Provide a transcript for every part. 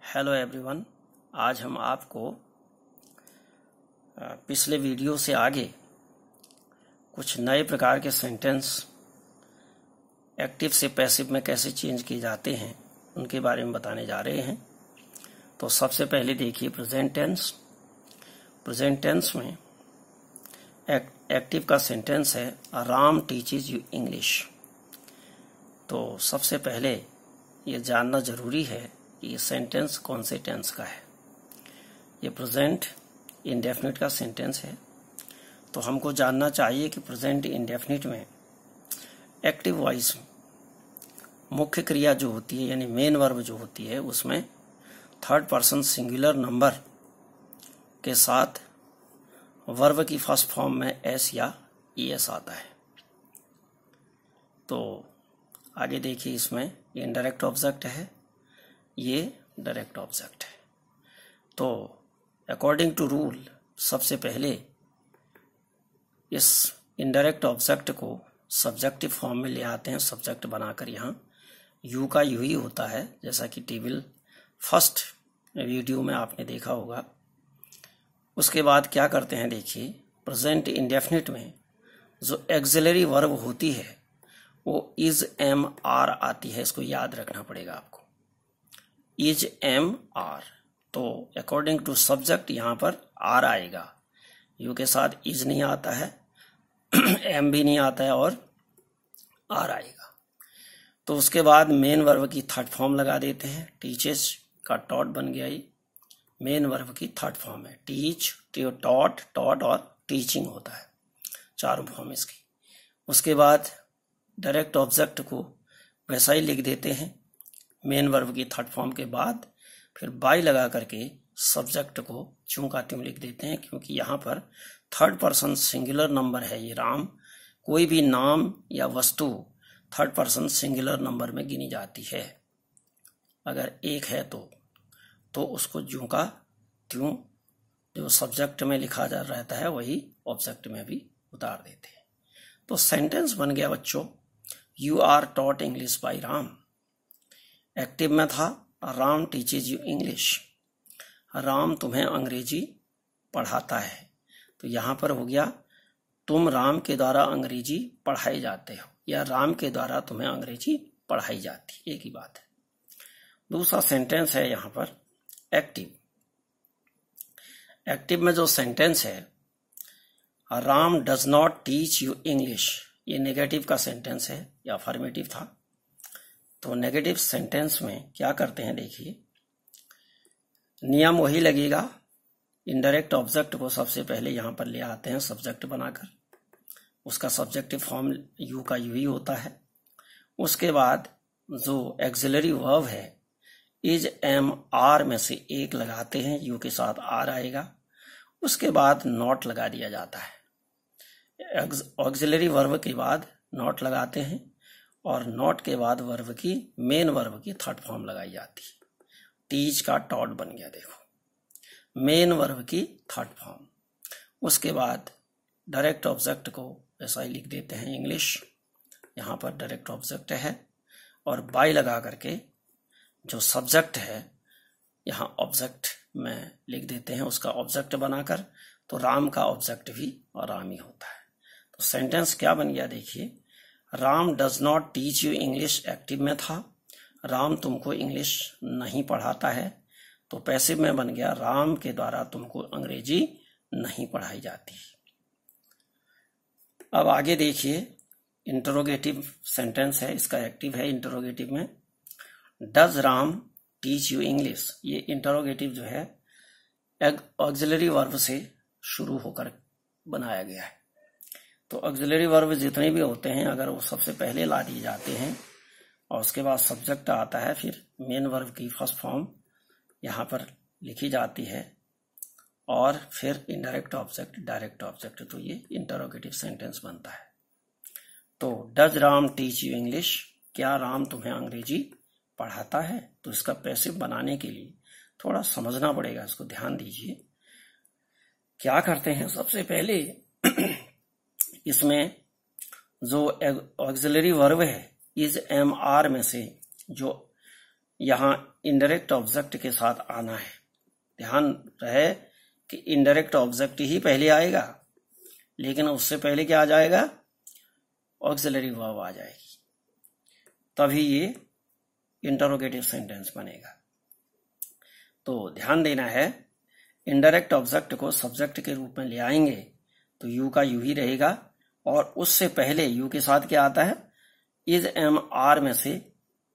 Hello everyone. आज हम आपको पिछले वीडियो से आगे कुछ नए प्रकार के सेंटेंस एक्टिव से पैसिव में कैसे चेंज किए जाते हैं उनके बारे में बताने जा रहे हैं। तो सबसे पहले देखिए प्रेजेंट टेंस। प्रेजेंट टेंस में एक्टिव का सेंटेंस है राम टीचेज यू इंग्लिश। तो सबसे पहले ये जानना जरूरी है कि ये सेंटेंस कौन से टेंस का है। ये प्रेजेंट इंडेफिनिट का सेंटेंस है। तो हमको जानना चाहिए कि प्रेजेंट इंडेफिनिट में एक्टिव वॉइस मुख्य क्रिया जो होती है यानी मेन वर्ब जो होती है उसमें थर्ड पर्सन सिंगुलर नंबर के साथ वर्ब की फर्स्ट फॉर्म में एस या ईएस आता है। तो आगे देखिए, इसमें ये इनडायरेक्ट ऑब्जेक्ट है, ये डायरेक्ट ऑब्जेक्ट है। तो अकॉर्डिंग टू रूल सबसे पहले इस इनडायरेक्ट ऑब्जेक्ट को सब्जेक्टिव फॉर्म में ले आते हैं। सब्जेक्ट बनाकर यहाँ यू का यू ही होता है, जैसा कि टेबल फर्स्ट वीडियो में आपने देखा होगा। उसके बाद क्या करते हैं, देखिए प्रेजेंट इंडेफिनिट में जो एक्सिलरी वर्ब होती है वो इज एम आर आती है। इसको याद रखना पड़ेगा आपको, इज एम आर। तो अकॉर्डिंग टू सब्जेक्ट यहाँ पर आर आएगा, यू के साथ इज नहीं आता है, एम भी नहीं आता है और आर आएगा। तो उसके बाद मेन वर्ब की थर्ड फॉर्म लगा देते हैं। टीचेस का टॉट बन गया, ये मेन वर्ब की थर्ड फॉर्म है। टीच, टॉट, टॉट और टीचिंग होता है, चारों फॉर्म इसकी। उसके बाद डायरेक्ट ऑब्जेक्ट को वैसा ही लिख देते हैं मेन वर्ब की थर्ड फॉर्म के बाद, फिर बाई लगा करके सब्जेक्ट को च्यों का त्यों लिख देते हैं, क्योंकि यहाँ पर थर्ड पर्सन सिंगुलर नंबर है ये राम। कोई भी नाम या वस्तु थर्ड पर्सन सिंगुलर नंबर में गिनी जाती है। अगर एक है तो उसको ज्यों का त्यों जो सब्जेक्ट में लिखा जा रहता है वही ऑब्जेक्ट में भी उतार देते हैं। तो सेंटेंस बन गया बच्चों, you are taught English by Ram. Active में था Ram teaches you English, Ram तुम्हें अंग्रेजी पढ़ाता है। तो यहां पर हो गया तुम राम के द्वारा अंग्रेजी पढ़ाए जाते हो या राम के द्वारा तुम्हें अंग्रेजी पढ़ाई जाती, एक ही बात है। दूसरा सेंटेंस है यहां पर एक्टिव। एक्टिव में जो सेंटेंस है Ram does not teach you English, ये नेगेटिव का सेंटेंस है या अफर्मेटिव था। तो नेगेटिव सेंटेंस में क्या करते हैं, देखिए नियम वही लगेगा। इनडायरेक्ट ऑब्जेक्ट को सबसे पहले यहां पर ले आते हैं सब्जेक्ट बनाकर, उसका सब्जेक्टिव फॉर्म यू का यू ही होता है। उसके बाद जो एक्सिलरी वर्ब है इज एम आर में से एक लगाते हैं, यू के साथ आर आएगा। उसके बाद नॉट लगा दिया जाता है। ऑक्सिलरी वर्ब के बाद नॉट लगाते हैं और नॉट के बाद वर्ब की मेन वर्ब की थर्ड फॉर्म लगाई जाती है। टीच का टॉट बन गया, देखो मेन वर्ब की थर्ड फॉर्म। उसके बाद डायरेक्ट ऑब्जेक्ट को ऐसा ही लिख देते हैं इंग्लिश, यहाँ पर डायरेक्ट ऑब्जेक्ट है और बाई लगा करके जो सब्जेक्ट है यहाँ ऑब्जेक्ट में लिख देते हैं उसका ऑब्जेक्ट बनाकर। तो राम का ऑब्जेक्ट भी और राम ही होता है। तो सेंटेंस क्या बन गया, देखिए Ram does not teach you English active में था, राम तुमको इंग्लिश नहीं पढ़ाता है। तो पैसिव में बन गया राम के द्वारा तुमको अंग्रेजी नहीं पढ़ाई जाती। अब आगे देखिए इंटरोगेटिव सेंटेंस है, इसका एक्टिव है इंटरोगेटिव में। Does Ram teach you English, ये इंटरोगेटिव जो है ऑक्सिलरी वर्ब से शुरू होकर बनाया गया है। तो ऑक्सिलरी वर्ब जितने भी होते हैं अगर वो सबसे पहले ला दिए जाते हैं और उसके बाद सब्जेक्ट आता है, फिर मेन वर्ब की फर्स्ट फॉर्म यहाँ पर लिखी जाती है और फिर इनडायरेक्ट ऑब्जेक्ट डायरेक्ट ऑब्जेक्ट, तो ये इंटरोगेटिव सेंटेंस बनता है। तो does Ram teach you English, क्या राम तुम्हें अंग्रेजी पढ़ाता है। तो इसका पैसिव बनाने के लिए थोड़ा समझना पड़ेगा, इसको ध्यान दीजिए। क्या करते हैं, सबसे पहले इसमें जो ऑक्सिलरी वर्ब है इज एम आर में से जो यहाँ इनडायरेक्ट ऑब्जेक्ट के साथ आना है। ध्यान रहे कि इनडायरेक्ट ऑब्जेक्ट ही पहले आएगा, लेकिन उससे पहले क्या आ जाएगा, ऑक्सिलरी वर्ब आ जाएगी, तभी ये इंटरोगेटिव सेंटेंस बनेगा। तो ध्यान देना है, इनडायरेक्ट ऑब्जेक्ट को सब्जेक्ट के रूप में ले आएंगे तो यू का यू ही रहेगा, और उससे पहले यू के साथ क्या आता है, इज एम आर में से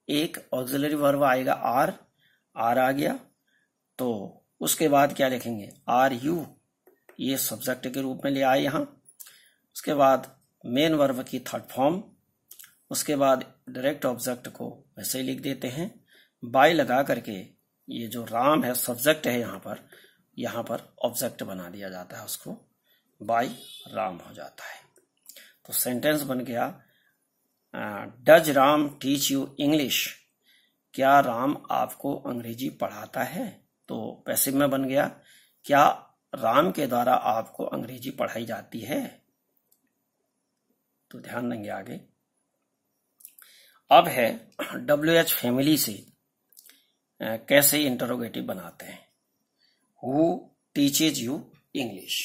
एक ऑक्सिलरी वर्ब आएगा आर, आर आ गया, तो उसके बाद क्या लिखेंगे, आर यू, ये सब्जेक्ट के रूप में ले आए यहाँ। उसके बाद मेन वर्ब की थर्ड फॉर्म, उसके बाद डायरेक्ट ऑब्जेक्ट को वैसे ही लिख देते हैं, बाय लगा करके ये जो राम है सब्जेक्ट है, यहाँ पर ऑब्जेक्ट बना दिया जाता है, उसको बाय राम हो जाता है। तो सेंटेंस बन गया, does Ram teach you English, क्या राम आपको अंग्रेजी पढ़ाता है। तो पैसिव में बन गया, क्या राम के द्वारा आपको अंग्रेजी पढ़ाई जाती है। तो ध्यान देंगे आगे। अब है WH फैमिली से कैसे इंटरोगेटिव बनाते हैं, हु टीचेज यू इंग्लिश।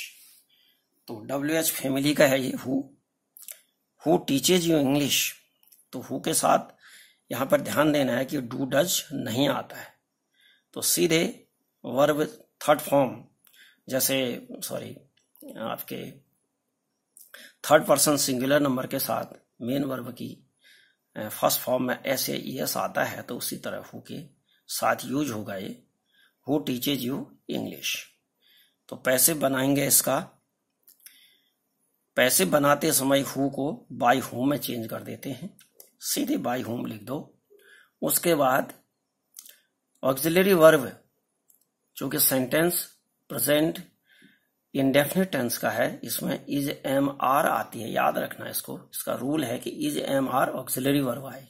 तो WH फैमिली का है ये हु टीचेज यू इंग्लिश। तो हु के साथ यहां पर ध्यान देना है कि डू डज नहीं आता है, तो सीधे वर्ब थर्ड फॉर्म, जैसे आपके थर्ड पर्सन सिंगुलर नंबर के साथ मेन वर्ब की फर्स्ट फॉर्म में एस या ईएस आता है, तो उसी तरह हु के साथ यूज होगा ये, हु टीचेज यू इंग्लिश। तो पैसिव बनाएंगे इसका, पैसिव बनाते समय हु को बाय होम में चेंज कर देते हैं, सीधे बाय होम लिख दो। उसके बाद ऑक्सिलरी वर्ब जो कि सेंटेंस प्रेजेंट इंडेफिनिट टेंस का है, इसमें इज एम आर आती है, याद रखना इसको, इसका रूल है कि is am are auxiliary verb आए।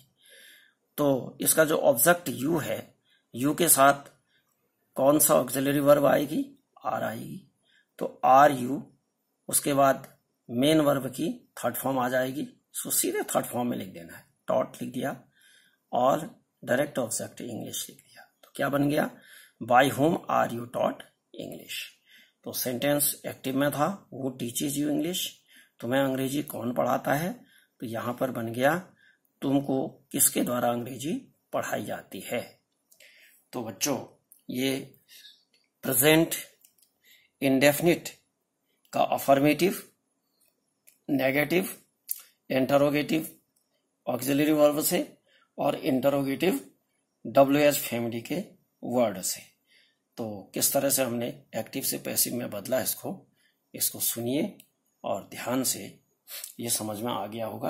तो इसका जो ऑब्जेक्ट यू है, यू के साथ कौन सा ऑक्सिलरी वर्ब आएगी, आर आएगी, तो आर यू, उसके बाद मेन वर्ब की थर्ड फॉर्म आ जाएगी, सो सीधे थर्ड फॉर्म में लिख देना है, टॉट लिख दिया और डायरेक्ट ऑब्जेक्ट इंग्लिश लिख दिया। तो क्या बन गया, by whom are you taught English. तो सेंटेंस एक्टिव में था, वो टीचेज यू इंग्लिश, तुम्हें अंग्रेजी कौन पढ़ाता है। तो यहां पर बन गया, तुमको किसके द्वारा अंग्रेजी पढ़ाई जाती है। तो बच्चों, ये प्रेजेंट इंडेफिनिट का affirmative, negative, interrogative auxiliary verb से और इंटरोगेटिव WH फैमिली के वर्ड से। तो किस तरह से हमने एक्टिव से पैसिव में बदला इसको सुनिए और ध्यान से, ये समझ में आ गया होगा।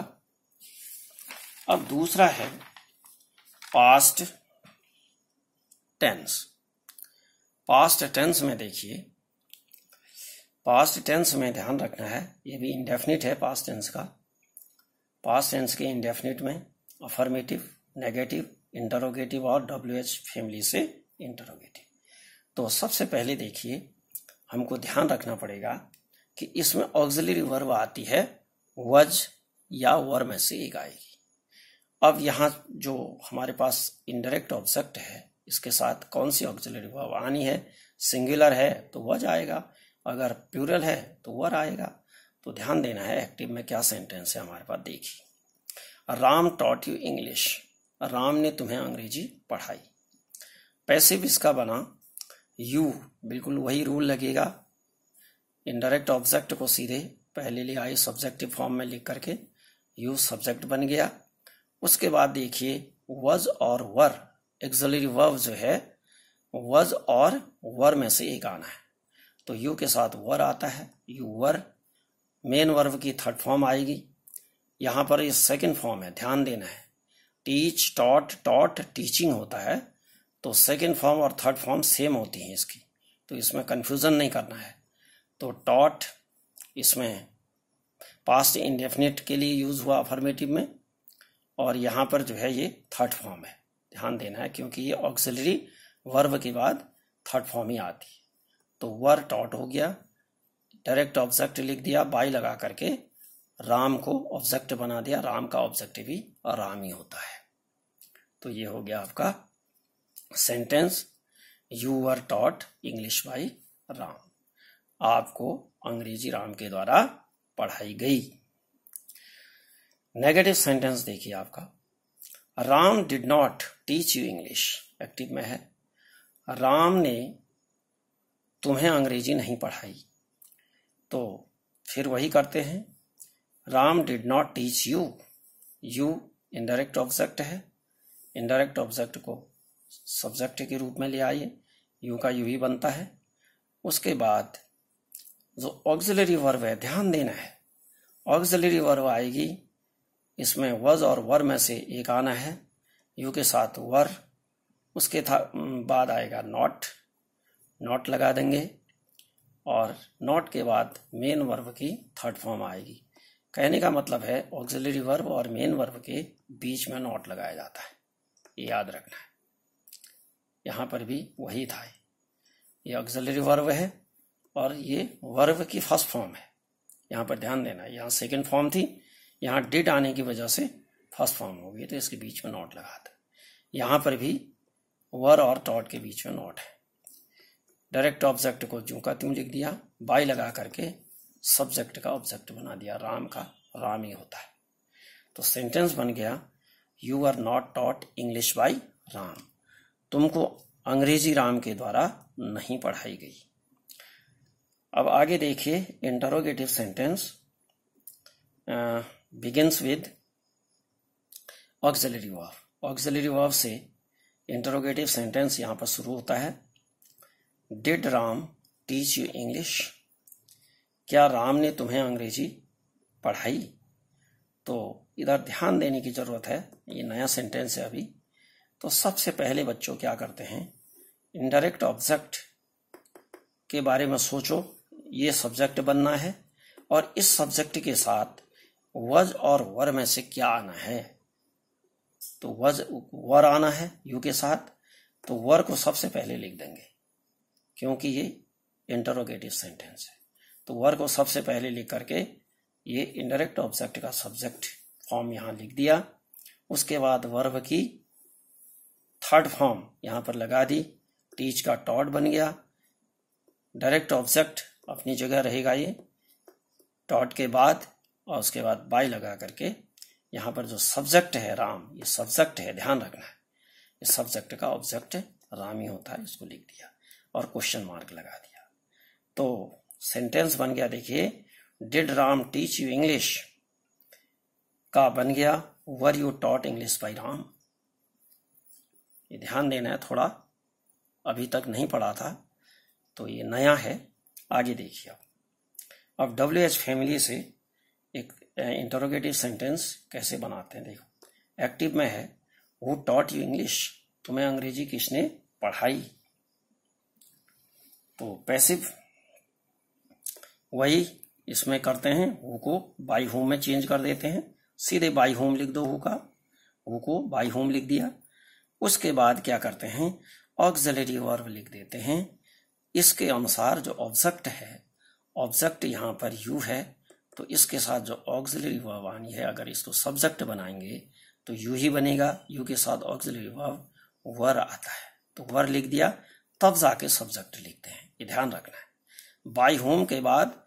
अब दूसरा है पास्ट टेंस। पास्ट टेंस में देखिए, पास्ट टेंस में ध्यान रखना है, ये भी इंडेफिनिट है पास्ट टेंस का। पास्ट टेंस के इंडेफिनिट में अफर्मेटिव, नेगेटिव, इंटरोगेटिव और WH फैमिली से इंटरोगेटिव। तो सबसे पहले देखिए, हमको ध्यान रखना पड़ेगा कि इसमें ऑक्सिलरी वर्ब आती है वज या वर में से एक आएगी। अब यहाँ जो हमारे पास इनडायरेक्ट ऑब्जेक्ट है, इसके साथ कौन सी ऑक्सिलरी वर्ब आनी है, सिंगुलर है तो वज आएगा, अगर प्लूरल है तो वर आएगा। तो ध्यान देना है एक्टिव में क्या सेंटेंस है हमारे पास। देखिए, Ram taught you English, Ram ने तुम्हें अंग्रेजी पढ़ाई। पैसिव इसका बना यू, बिल्कुल वही रूल लगेगा, इनडायरेक्ट ऑब्जेक्ट को सीधे पहले ले आए सब्जेक्टिव फॉर्म में लिख करके यू सब्जेक्ट बन गया। उसके बाद देखिए वज और वर, ऑक्सिलरी वर्ब जो है वज और वर में से एक आना है, तो यू के साथ वर आता है, यू वर, मेन वर्ब की थर्ड फॉर्म आएगी। यहां पर ये सेकंड फॉर्म है, ध्यान देना है, टीच, टॉट, टॉट टीचिंग होता है, तो सेकंड फॉर्म और थर्ड फॉर्म सेम होती हैं इसकी, तो इसमें कंफ्यूजन नहीं करना है। तो टॉट इसमें पास्ट इंडेफिनिट के लिए यूज हुआ अफर्मेटिव में, और यहां पर जो है ये थर्ड फॉर्म है, ध्यान देना है, क्योंकि ये ऑक्सिलरी वर्ब के बाद थर्ड फॉर्म ही आती है। तो वर टॉट हो गया, डायरेक्ट ऑब्जेक्ट लिख दिया, बाय लगा करके राम को ऑब्जेक्ट बना दिया, राम का ऑब्जेक्ट भी राम ही होता है। तो ये हो गया आपका sentence you were taught English by Ram, आपको अंग्रेजी राम के द्वारा पढ़ाई गई। नेगेटिव सेंटेंस देखिए आपका, Ram did not teach you English, active में है, राम ने तुम्हें अंग्रेजी नहीं पढ़ाई। तो फिर वही करते हैं, Ram did not teach you, you indirect object है, इनडायरेक्ट ऑब्जेक्ट को सब्जेक्ट के रूप में ले आइए, यू का यू ही बनता है। उसके बाद जो ऑक्सिलरी वर्ब है, ध्यान देना है, ऑक्सिलरी वर्ब आएगी, इसमें वज और वर में से एक आना है, यू के साथ वर, उसके बाद आएगा नॉट, नॉट लगा देंगे, और नॉट के बाद मेन वर्ब की थर्ड फॉर्म आएगी। कहने का मतलब है ऑक्सिलरी वर्ब और मेन वर्ब के बीच में नॉट लगाया जाता है, ये याद रखना है। यहाँ पर भी वही था, ये ऑक्सिलरी वर्ब है और ये वर्ब की फर्स्ट फॉर्म है। यहाँ पर ध्यान देना, यहाँ सेकंड फॉर्म थी, यहाँ डिड आने की वजह से फर्स्ट फॉर्म हो गई, तो इसके बीच में नॉट लगा था। यहाँ पर भी वर और टॉट के बीच में नॉट है। डायरेक्ट ऑब्जेक्ट को ज्यों का त्यों लिख दिया, बाय लगा करके सब्जेक्ट का ऑब्जेक्ट बना दिया, राम का राम ही होता है। तो सेंटेंस बन गया, you are not taught English by Ram, तुमको अंग्रेजी राम के द्वारा नहीं पढ़ाई गई। अब आगे देखिए, interrogative sentence begins with auxiliary verb, auxiliary verb से इंटरोगेटिव सेंटेंस यहां पर शुरू होता है। Did Ram teach you English, क्या राम ने तुम्हें अंग्रेजी पढ़ाई? तो इधर ध्यान देने की जरूरत है, ये नया सेंटेंस है अभी। तो सबसे पहले बच्चों क्या करते हैं, इनडायरेक्ट ऑब्जेक्ट के बारे में सोचो, ये सब्जेक्ट बनना है और इस सब्जेक्ट के साथ वज और वर में से क्या आना है। तो वज वर आना है यू के साथ, तो वर को सबसे पहले लिख देंगे क्योंकि ये इंटरोगेटिव सेंटेंस है। तो वर को सबसे पहले लिख करके ये इनडायरेक्ट ऑब्जेक्ट का सब्जेक्ट फॉर्म यहां लिख दिया। उसके बाद वर्ब की थर्ड फॉर्म यहां पर लगा दी, टीच का टॉट बन गया, डायरेक्ट ऑब्जेक्ट अपनी जगह रहेगा ये टॉट के बाद, और उसके बाद बाय लगा करके यहाँ पर जो सब्जेक्ट है राम, ये सब्जेक्ट है, ध्यान रखना है, इस सब्जेक्ट का ऑब्जेक्ट राम ही होता है, इसको लिख दिया और क्वेश्चन मार्क लगा दिया। तो सेंटेंस बन गया, देखिए, did Ram teach you English का बन गया वर you taught English by Ram. ये ध्यान देना है, थोड़ा अभी तक नहीं पढ़ा था तो ये नया है। आगे देखिए, अब WH फैमिली से एक इंटरोगेटिव सेंटेंस कैसे बनाते हैं, देखो। एक्टिव में है, हु टॉट यू इंग्लिश, तुम्हें अंग्रेजी किसने पढ़ाई। तो पैसिव वही इसमें करते हैं, हु को बाय होम में चेंज कर देते हैं, सीधे बाय होम लिख दो, हु को बाय होम लिख दिया। उसके बाद क्या करते हैं, ऑक्सिलरी वर्ब लिख देते हैं। इसके अनुसार जो ऑब्जेक्ट है, ऑब्जेक्ट यहाँ पर यू है, तो इसके साथ जो ऑक्सिलरी वर्ब आनी है, अगर इसको सब्जेक्ट बनाएंगे तो यू ही बनेगा, यू के साथ ऑक्सिलरी वर्ब वर आता है, तो वर लिख दिया, तब जाके सब्जेक्ट लिखते हैं, ये ध्यान रखना है। बाय होम के बाद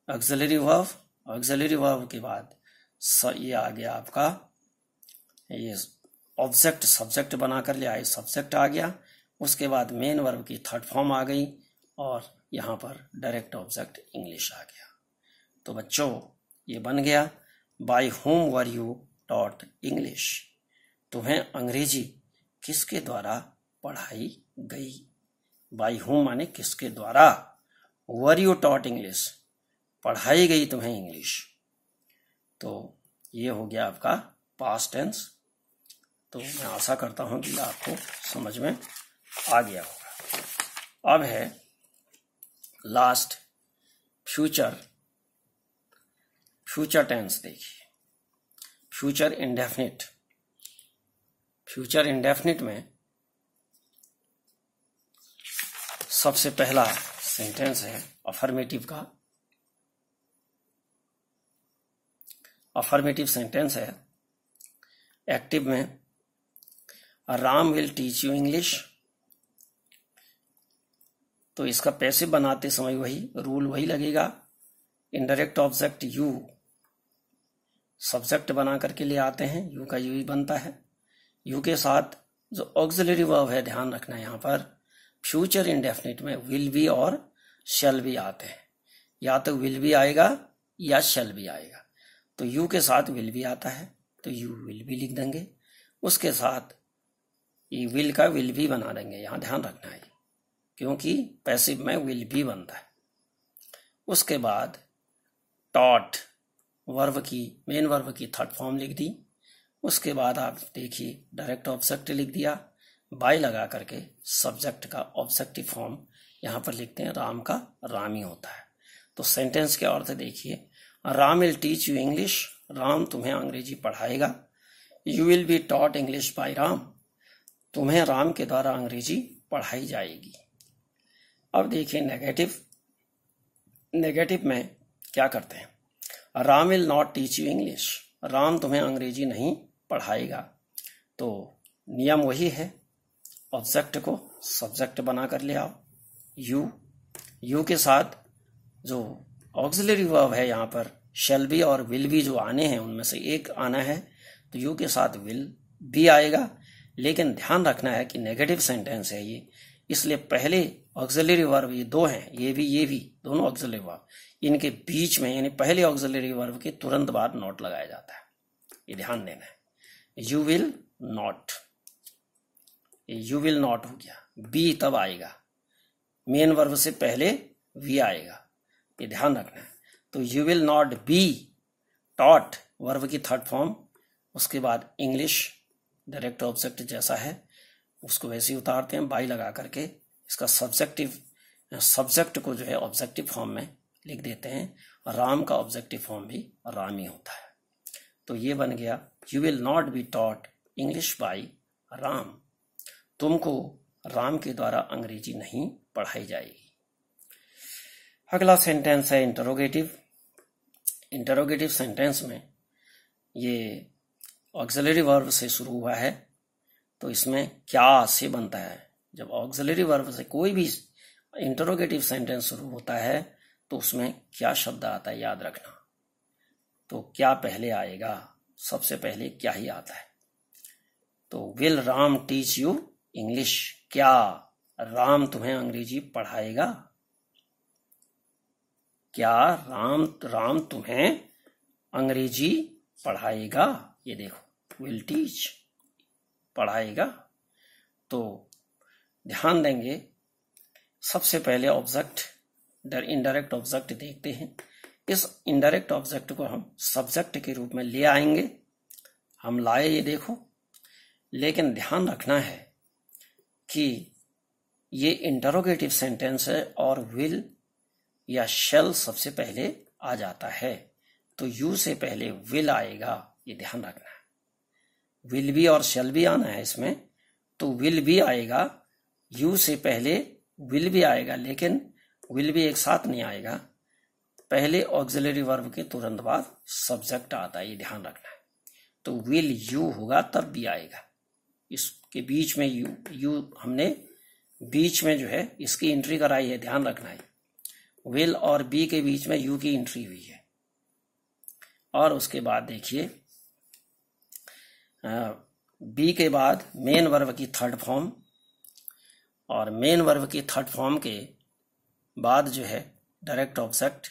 ऑक्सिलरी वर्ब, ऑक्सिलरी वर्ब के बाद ये आ गया आपका, ये ऑब्जेक्ट सब्जेक्ट बनाकर ले आए, सब्जेक्ट आ गया। उसके बाद मेन वर्ब की थर्ड फॉर्म आ गई और यहाँ पर डायरेक्ट ऑब्जेक्ट इंग्लिश आ गया। तो बच्चों ये बन गया, by whom were you taught English, तुम्हें अंग्रेजी किसके द्वारा पढ़ाई गई। बाय होम माने किसके द्वारा, वर यू टॉट इंग्लिश, पढ़ाई गई तुम्हें इंग्लिश। तो ये हो गया आपका पास्ट टेंस। तो मैं आशा करता हूं कि आपको समझ में आ गया होगा। अब है लास्ट फ्यूचर, फ्यूचर टेंस देखिए, फ्यूचर इंडेफिनिट। फ्यूचर इंडेफिनिट में सबसे पहला सेंटेंस है अफर्मेटिव का, अफर्मेटिव सेंटेंस है। एक्टिव में Ram will teach you English, तो इसका पैसिव बनाते समय वही रूल वही लगेगा। इनडायरेक्ट ऑब्जेक्ट यू सब्जेक्ट बना करके ले आते हैं, यू का यू ही बनता है। यू के साथ जो ऑक्सिलरी वर्ब है, ध्यान रखना है यहाँ पर फ्यूचर इंडेफिनिट में विल बी और शैल बी आते हैं, या तो विल बी आएगा या शैल बी आएगा। तो यू के साथ विल बी आता है तो यू विल बी लिख देंगे, उसके साथ ये विल का विल बी बना देंगे, यहाँ ध्यान रखना है क्योंकि पैसिव में विल बी बनता है। उसके बाद टॉट वर्ब की मेन वर्ब की थर्ड फॉर्म लिख दी। उसके बाद आप देखिए डायरेक्ट ऑब्जेक्ट लिख दिया, बाय लगा करके सब्जेक्ट का ऑब्जेक्टिव फॉर्म यहाँ पर लिखते हैं, राम का राम ही होता है। तो सेंटेंस के अर्थ देखिए, Ram will teach you English, Ram तुम्हें अंग्रेजी पढ़ाएगा। You will be taught English by Ram, तुम्हें राम के द्वारा अंग्रेजी पढ़ाई जाएगी। अब देखिए नेगेटिव में क्या करते हैं, Ram will not teach you English, Ram तुम्हें अंग्रेजी नहीं पढ़ाएगा। तो नियम वही है, ऑब्जेक्ट को सब्जेक्ट बना कर ले आओ, यू के साथ जो ऑक्सिलरी वर्ब है यहाँ पर शैल बी और विल बी जो आने हैं उनमें से एक आना है, तो यू के साथ विल बी आएगा। लेकिन ध्यान रखना है कि नेगेटिव सेंटेंस है ये, इसलिए पहले ऑक्सिलरी वर्ब ये दो हैं, ये भी दोनों ऑक्सिलरी वर्ब, इनके बीच में यानी पहले ऑक्सिलरी वर्ब के तुरंत बाद नॉट लगाया जाता है, ये ध्यान देना है। यू विल नॉट हो गया, बी तब आएगा, मेन वर्ब से पहले वी आएगा, ये ध्यान रखना है। तो you will not be taught verb की थर्ड फॉर्म, उसके बाद इंग्लिश डायरेक्ट ऑब्जेक्ट जैसा है उसको वैसे ही उतारते हैं, बाई लगा करके इसका सब्जेक्ट को जो है ऑब्जेक्टिव फॉर्म में लिख देते हैं, राम का ऑब्जेक्टिव फॉर्म भी राम ही होता है। तो ये बन गया you will not be taught English by Ram, तुमको राम के द्वारा अंग्रेजी नहीं पढ़ाई जाएगी। अगला सेंटेंस है इंटरोगेटिव सेंटेंस में ये ऑक्सिलरी वर्ब से शुरू हुआ है, तो इसमें क्या से बनता है। जब ऑक्सिलरी वर्ब से कोई भी इंटरोगेटिव सेंटेंस शुरू होता है तो उसमें क्या शब्द आता है याद रखना। तो क्या पहले आएगा, सबसे पहले क्या ही आता है। तो will Ram teach you English, क्या राम तुम्हें अंग्रेजी पढ़ाएगा, क्या राम तुम्हें अंग्रेजी पढ़ाएगा, ये देखो विल टीच पढ़ाएगा। तो ध्यान देंगे सबसे पहले ऑब्जेक्ट इनडायरेक्ट ऑब्जेक्ट देखते हैं, इस इनडायरेक्ट ऑब्जेक्ट को हम सब्जेक्ट के रूप में ले आएंगे, हम लाए ये देखो, लेकिन ध्यान रखना है कि ये इंटरोगेटिव सेंटेंस है और विल या शेल सबसे पहले आ जाता है, तो यू से पहले विल आएगा, ये ध्यान रखना है। विल बी और शेल भी आना है इसमें, तो विल भी आएगा, यू से पहले विल भी आएगा, लेकिन विल भी एक साथ नहीं आएगा, पहले ऑक्सिलरी वर्ब के तुरंत बाद सब्जेक्ट आता है, ये ध्यान रखना है। तो विल यू होगा तब भी आएगा, इसके बीच में यू हमने बीच में जो है इसकी एंट्री कराई है, ध्यान रखना है। विल और बी के बीच में यू की एंट्री हुई है। और उसके बाद देखिए बी के बाद मेन वर्ब की थर्ड फॉर्म, और मेन वर्ब की थर्ड फॉर्म के बाद जो है डायरेक्ट ऑब्जेक्ट,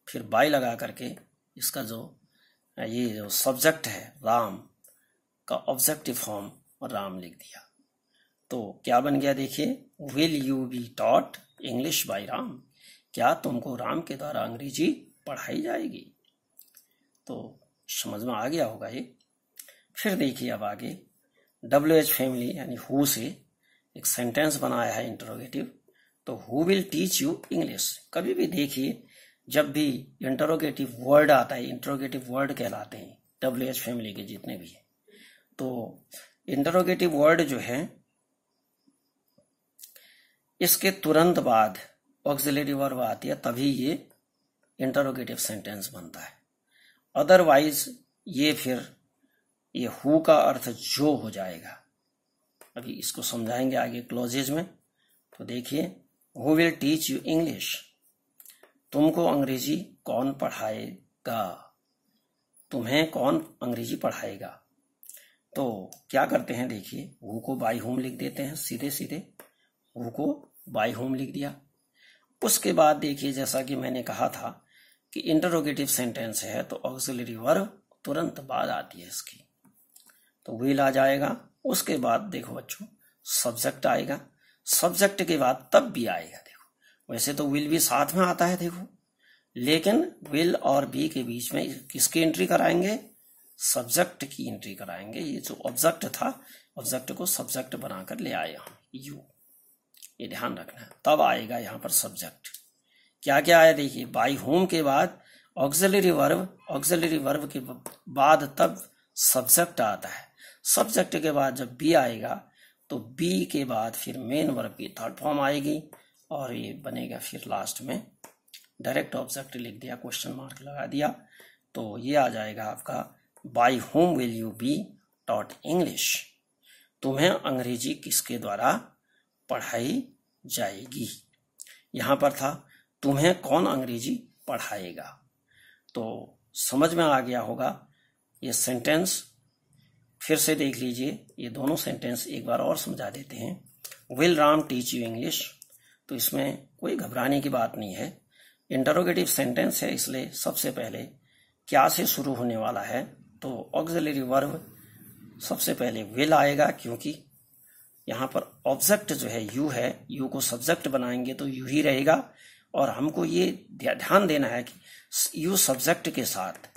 फिर बाय लगा करके इसका ये जो सब्जेक्ट है राम का ऑब्जेक्टिव फॉर्म राम लिख दिया। तो क्या बन गया देखिए, will you be taught English by Ram, क्या तुमको राम के द्वारा अंग्रेजी पढ़ाई जाएगी। तो समझ में आ गया होगा ये। फिर देखिए अब आगे WH फैमिली यानी हु से एक सेंटेंस बनाया है इंटरोगेटिव, तो who will teach you English. कभी भी देखिए जब भी इंटरोगेटिव वर्ड आता है, इंटरोगेटिव वर्ड कहलाते हैं WH फैमिली के जितने भी है, तो इंटरोगेटिव वर्ड जो है इसके तुरंत बाद ऑक्सिलरी वर्ब आती है, तभी ये इंटरोगेटिव सेंटेंस बनता है। अदरवाइज ये फिर ये हु का अर्थ जो हो जाएगा। अभी इसको समझाएंगे आगे क्लॉजेज में। तो देखिए who will teach you English, तुमको अंग्रेजी कौन पढ़ाएगा, तुम्हें कौन अंग्रेजी पढ़ाएगा। तो क्या करते हैं, देखिए हु को बाय होम लिख देते हैं, सीधे सीधे हु को बाय होम लिख दिया। उसके बाद देखिए जैसा कि मैंने कहा था कि इंटरोगेटिव सेंटेंस है तो ऑक्सिलरी वर्ब तुरंत बाद आती है इसकी, तो विल आ जाएगा। उसके बाद देखो बच्चों सब्जेक्ट आएगा, सब्जेक्ट के बाद तब भी आएगा। देखो वैसे तो विल भी साथ में आता है देखो, लेकिन विल और बी के बीच में किसकी एंट्री कराएंगे, सब्जेक्ट की एंट्री कराएंगे। ये जो ऑब्जेक्ट था, ऑब्जेक्ट को सब्जेक्ट बनाकर ले आए हम यू, ये ध्यान रखना है। तब आएगा यहाँ पर सब्जेक्ट। क्या क्या आया देखिए, बाय होम के बाद ऑक्सिलरी वर्ब, ऑक्सिलरी वर्ब के बाद तब सब्जेक्ट आता है। सब्जेक्ट के बाद जब बी आएगा तो बी के बाद फिर मेन वर्ब की थर्ड फॉर्म आएगी और ये बनेगा फिर लास्ट में डायरेक्ट ऑब्जेक्ट लिख दिया, क्वेश्चन मार्क लगा दिया, तो ये आ जाएगा आपका by whom will you be taught English, तुम्हें अंग्रेजी किसके द्वारा पढ़ाई जाएगी। यहां पर था तुम्हें कौन अंग्रेजी पढ़ाएगा। तो समझ में आ गया होगा। ये सेंटेंस फिर से देख लीजिए, ये दोनों सेंटेंस एक बार और समझा देते हैं। Will Ram teach you English, तो इसमें कोई घबराने की बात नहीं है, इंटरोगेटिव सेंटेंस है, इसलिए सबसे पहले क्या से शुरू होने वाला है, तो ऑक्सिलरी वर्ब सबसे पहले विल आएगा, क्योंकि यहाँ पर ऑब्जेक्ट जो है यू है, यू को सब्जेक्ट बनाएंगे तो यू ही रहेगा। और हमको ये ध्यान देना है कि यू सब्जेक्ट के साथ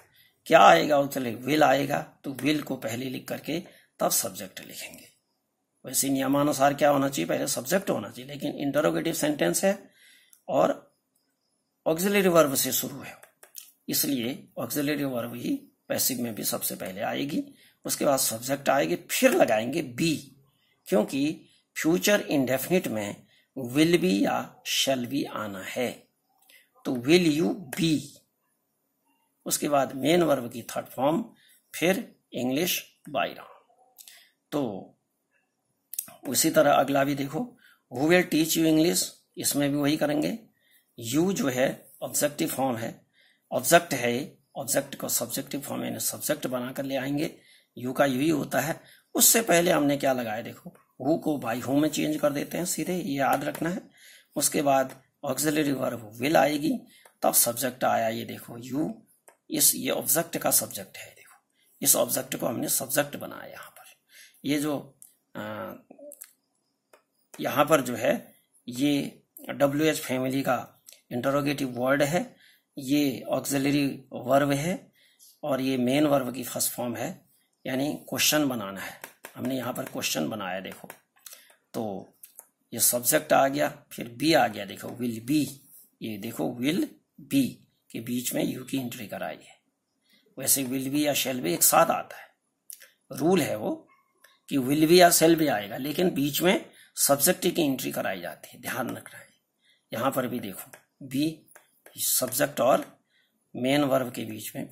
क्या आएगा, ऑक्सिलरी विल आएगा, तो विल को पहले लिख करके तब सब्जेक्ट लिखेंगे। वैसे नियमानुसार क्या होना चाहिए, पहले सब्जेक्ट होना चाहिए, लेकिन इंटरोगेटिव सेंटेंस है और ऑक्सिलरी वर्ब से शुरू है, इसलिए ऑक्सिलरी वर्ब ही पैसिव में भी सबसे पहले आएगी, उसके बाद सब्जेक्ट आएगी, फिर लगाएंगे बी, क्योंकि फ्यूचर इंडेफिनिट में विल बी या शैल बी आना है, तो विल यू बी, उसके बाद मेन वर्ब की थर्ड फॉर्म, फिर इंग्लिश बाय राम। तो उसी तरह अगला भी देखो, who will teach you English, इसमें भी वही करेंगे। यू जो है ऑब्जेक्टिव फॉर्म है, ऑब्जेक्ट है, ऑब्जेक्ट को सब्जेक्टिव फॉर्म यानी सब्जेक्ट बनाकर ले आएंगे, यू का यू ही होता है। उससे पहले हमने क्या लगाया देखो, हु को बाय हु में चेंज कर देते हैं सीधे, ये याद रखना है। उसके बाद ऑक्सिलरी वर्ब विल आएगी, तब सब्जेक्ट आया, ये देखो यू, ये ऑब्जेक्ट का सब्जेक्ट है, देखो इस ऑब्जेक्ट को हमने सब्जेक्ट बनाया यहाँ पर। ये जो यहाँ पर जो है ये WH फैमिली का इंटरोगेटिव वर्ड है, ये ऑक्सिलरी वर्ब है और ये मेन वर्ब की फर्स्ट फॉर्म है, यानी क्वेश्चन बनाना है, हमने यहाँ पर क्वेश्चन बनाया देखो। तो ये सब्जेक्ट आ गया, फिर बी आ गया, देखो विल बी, ये देखो विल बी के बीच में यू की एंट्री कराई है। वैसे विल बी या शेल बी एक साथ आता है, रूल है वो कि विल बी या शेल बी आएगा, लेकिन बीच में सब्जेक्ट की एंट्री कराई जाती है, ध्यान रखना है। यहाँ पर भी देखो बी, सब्जेक्ट और मेन वर्ब के बीच में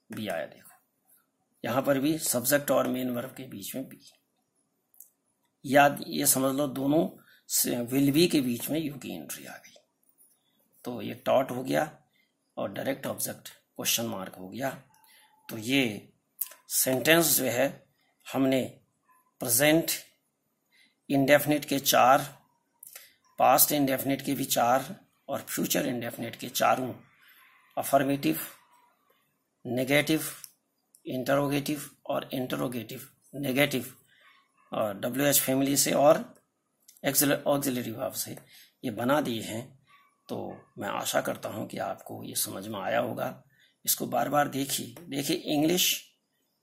बी आया, देखो यहाँ पर भी सब्जेक्ट और मेन वर्ब के बीच में बी, याद ये समझ लो दोनों विल बी के बीच में यू की एंट्री आ गई। तो ये टॉट हो गया और डायरेक्ट ऑब्जेक्ट क्वेश्चन मार्क हो गया। तो ये सेंटेंस जो है हमने प्रेजेंट इंडेफिनिट के 4, पास्ट इंडेफिनिट के भी 4 और फ्यूचर इंडेफिनिट के चारों, अफर्मेटिव, नेगेटिव, इंटरोगेटिव और इंटरोगेटिव नेगेटिव, और WH फैमिली से और ऑक्सिलरी वर्ब से ये बना दिए हैं। तो मैं आशा करता हूँ कि आपको ये समझ में आया होगा। इसको बार बार देखिए, इंग्लिश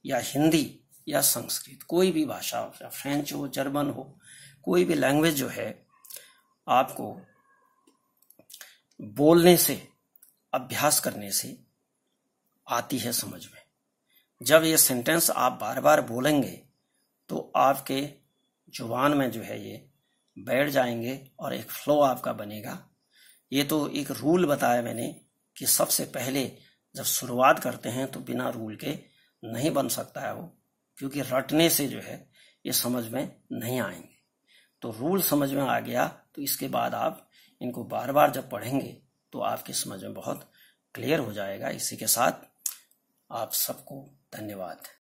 या हिंदी या संस्कृत, कोई भी भाषा, फ्रेंच हो, जर्मन हो, कोई भी लैंग्वेज जो है आपको बोलने से, अभ्यास करने से आती है समझ में। जब ये सेंटेंस आप बार बार बोलेंगे तो आपके जुबान में जो है ये बैठ जाएंगे और एक फ्लो आपका बनेगा। ये तो एक रूल बताया मैंने कि सबसे पहले जब शुरुआत करते हैं तो बिना रूल के नहीं बन सकता है वो, क्योंकि रटने से जो है ये समझ में नहीं आएंगे। तो रूल समझ में आ गया तो इसके बाद आप इनको बार बार जब पढ़ेंगे तो आपकी समझ में बहुत क्लियर हो जाएगा। इसी के साथ आप सबको धन्यवाद।